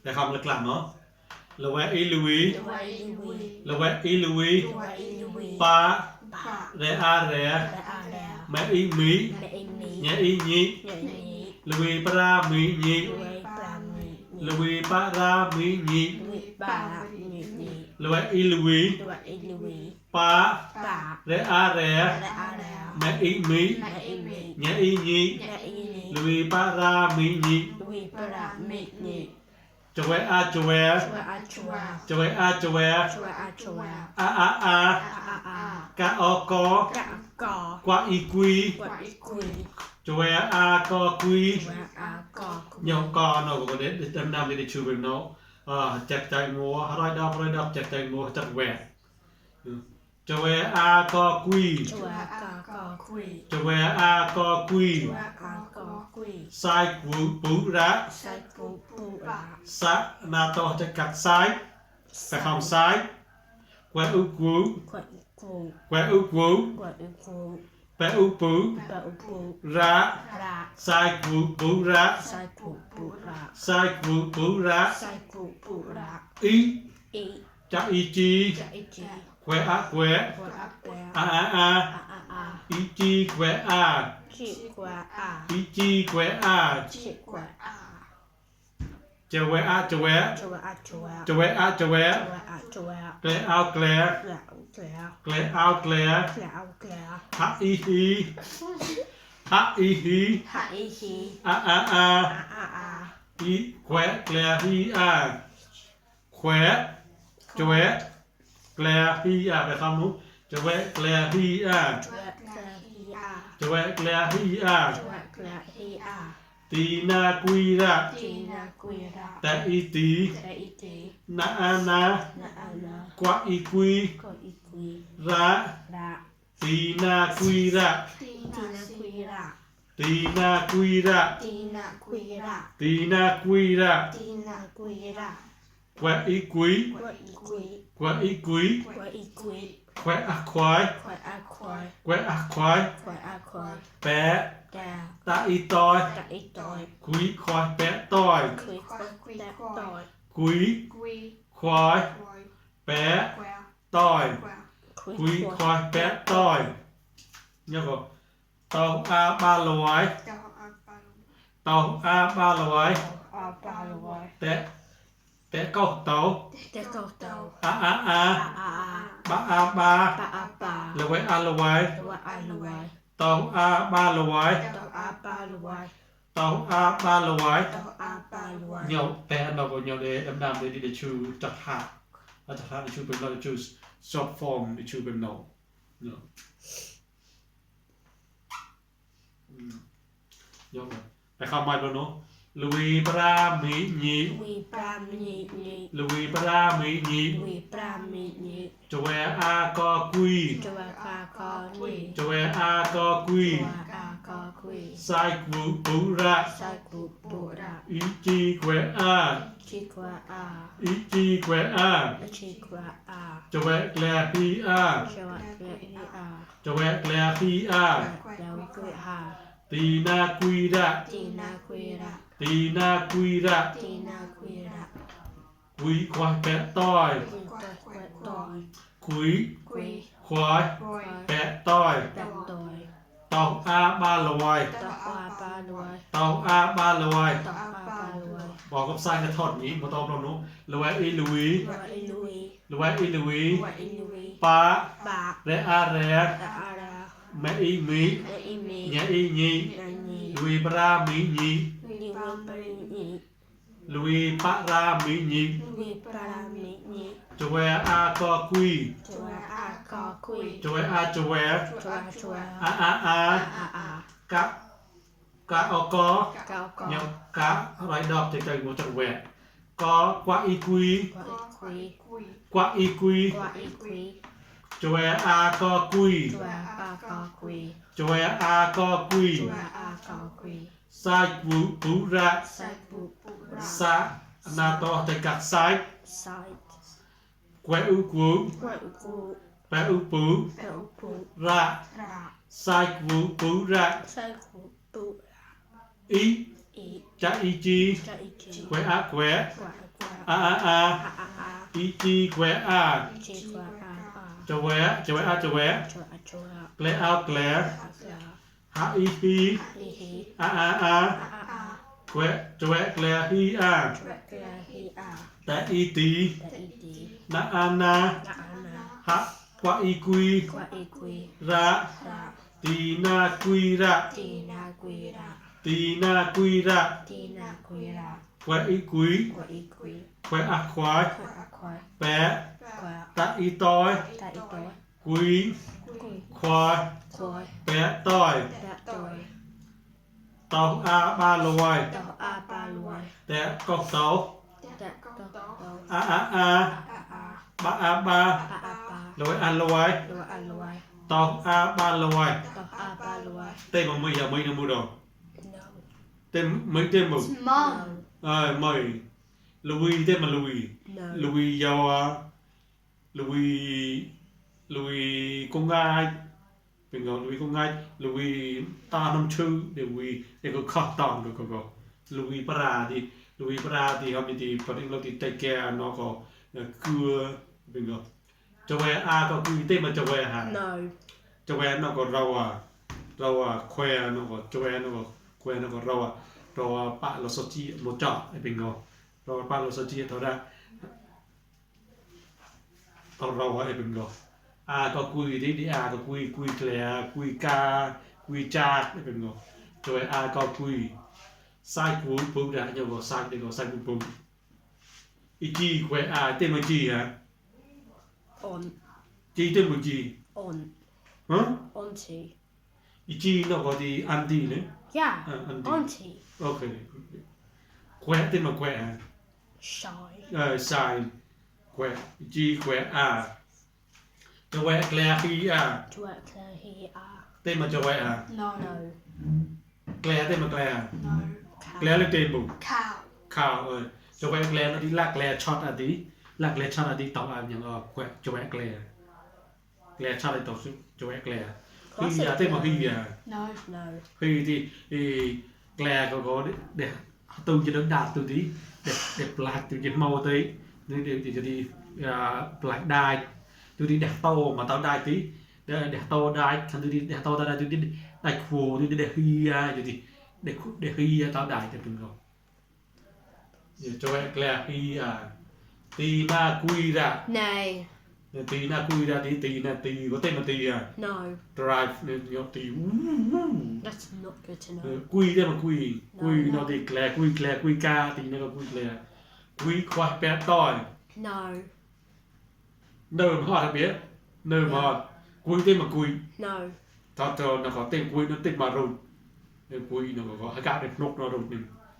แต่คำหลักๆเนาะละแวอีลุยละแวอีลุยปาเรอาเรแม่อีมีเนี่ยอีญีลุยปรามีญีลุยปรามีญีละแวอีลุยปาเรอาเรแม่อีมีเนี่ยอีญีลุยปรามีญีจะแวอาจะแวจะแวอาจะแวอากะอกอกว่าอีกุยจะแวอากอกุยยองกอเนาะก็ได้ดำน้ำได้ชูเป็นเนาะจัดใจงัวร้อยดอกจัดใจงัวจัดแหวจะแวอากอกุยจะแวอากอกุยซ้ายกูปูระสะนาโตจะกัดซ้ายแต่คำซ้ายแกวอุกูแกวอุกูแปะอุปูระซ้ายกูปูระซ้ายกูปูระอีจะอีจีแกวอะแกวอาอีจีแกวอาอีจีแกวอาจะแวะจะแวะจะแวะจะแวะแกลเอาแกลแกลเอาแกลฮะอีฮีฮะอีฮีอาอีแควแกลฮีอาแควจะแวะแกลฮีอาไปคำนู้นจะแวะแกลฮีอาจะแวะแกลฮีอาตีนากุยระแต่อีตีนาอานากว่าอีกุยระตีนากุยระตีนากุยระตีนากุยระกว่าอีกุยกว่าอีกุยแควอะควายแควอะควายแปะตาอีตอยคุยควายแปะตอยคุยควายแปะตอยคุยควายแปะตอยเนี่ยก็เตาอาบาลอยเตาอาบาลอยแต่ก็เตาอาบาอาบาละไว้อาละไว้เตาอาบาละไว้เตาอาบาละไว้เนาแต่เราก็เนาเดดำๆได้ชูจักหาจักหาได้ชูเป็นเราได้ชูซอฟฟอร์มได้ชูเป็นเนาเนายกไปเข้ามาแล้วเนาะลุยปรามีญีลุยปรามีญีจะแวอากอกุยจะแวอากอกุยไซกูปูระอีจีแควอาอีจีแควอาจะแวแกลพีอาจะแวแกลพีอาตีนากุยระตีนากุยระคุยควายแปะต้อยคุยควายแปะต้อยเตาอาบาลอยเตาอาบาลอยบอกกับไซน์กระทอดนี้มาตอบเราเนาะละแวอีลุยละแวอีลุยปาและอาแรแม่อีมีเนี่ยอีญีลุยปรามีญีลุยปรามีญีจะแวอากอกุยจะแวอาจะแวกะอกอเนี่ยกะไรดอกใจงูจังแวกอกว่าอีกุยกว่าอีกุยจะแวอากอกุยจะแวอากอกุยไซกูปูระสะนาโตจะกัดไซแกวอุกูแปะอุปูระไซกูปูระอีจะอีจีแกวอะแกว a a a i chi que a cho ve a cho ve cle a cle ha i hi a que cho ve cle hi a ta i ti na ha qua i quy ra ti na quy ra que i quý que a khoái bé ta i toi quý khoái bé toi tàu a ba loài té cọc tàu a ba lối a loài tàu a ba loài tên mà mày giờ mày nó mua đồ tên mấy tên một mày Louis tên mà Louis giàu Louis con gái mình gọi Louis con gái Louis ta năm chữ để có khóc tòn được có Louis Para thì hôm nay thì phần anh thì tay kia nó có cưa mình gọi cho về a có quy tên mà cho về hả cho về nó có rau khoe nó có cho về nó có khoe nó có rau bạ lo sốt chi một chọ mình gọi rau bạ lo sốt chi thôi ra rau ấy mình gọi a có quy đi a có quy lẻ quy ca quy cha mình gọi cho về a có quy sai cú bung ra nhưng mà sai thì có sai cú bung ý chi khoe a tên mà chi hả chi tên mà chi hả Auntie. chi nó có gì auntie nữa Yeah. auntie Auntie. ok khoe tên mà khoe hả Shy. sai khoe chi khoe a cho khoe Claire khi a To work there he tên mà cho khoe a No. Claire tên mà Claire No. Claire lên tên bụng Cow. khảo cho khoe Claire nó đi lạc Claire chót à tí lạc Claire chót à tí tao ăn những khoe cho khoe Claire chót lại tao cho khoe Claire khi à tên mà khi à No. khi thì Claire có để từ cho đến đạt từ tí để black từ cái màu tí để cho đi black dye từ đi đẹp to mà tao dye tí để to dye thằng từ đi đẹp to tao dye từ đi dye khô từ đi để khi rồi thì để khi tao dye cho từng rồi cho em Claire khi tì na quy ra Nay. tì na quy ra tì có tên là tì à No. drive nên nhớ tì That's not good to know. quy đây mà quy nó thì Claire quy ca thì nó là quy Claire quy khoai bé tỏi No. nơi mà họ biết nơi mà họ quy tên mà quy No. cho nó có tên quy nó tên mà rùn quy nó có hai cái nốt nó rùn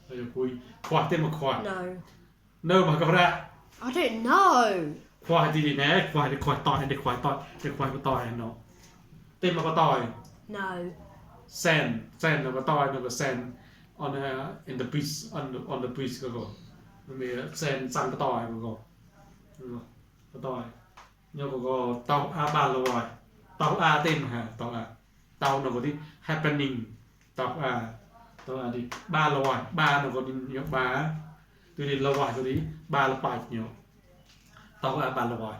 nên quy khoai tên mà khoai No. nơi mà có ra I don't know. khoai thì nè khoai để khoai tỏi có tỏi nó tên mà có tỏi No. sand nó có tỏi nó có sand on in the beach on the beach có mình sand sand có tỏi có tỏi nhưng có tàu a ba rồi tàu a tên hả tàu nó có đi happening tàu a đi ba rồi ba nó có đi nhiều ba từ đi lâu rồi có đi ba là phải nhiều tàu a ba rồi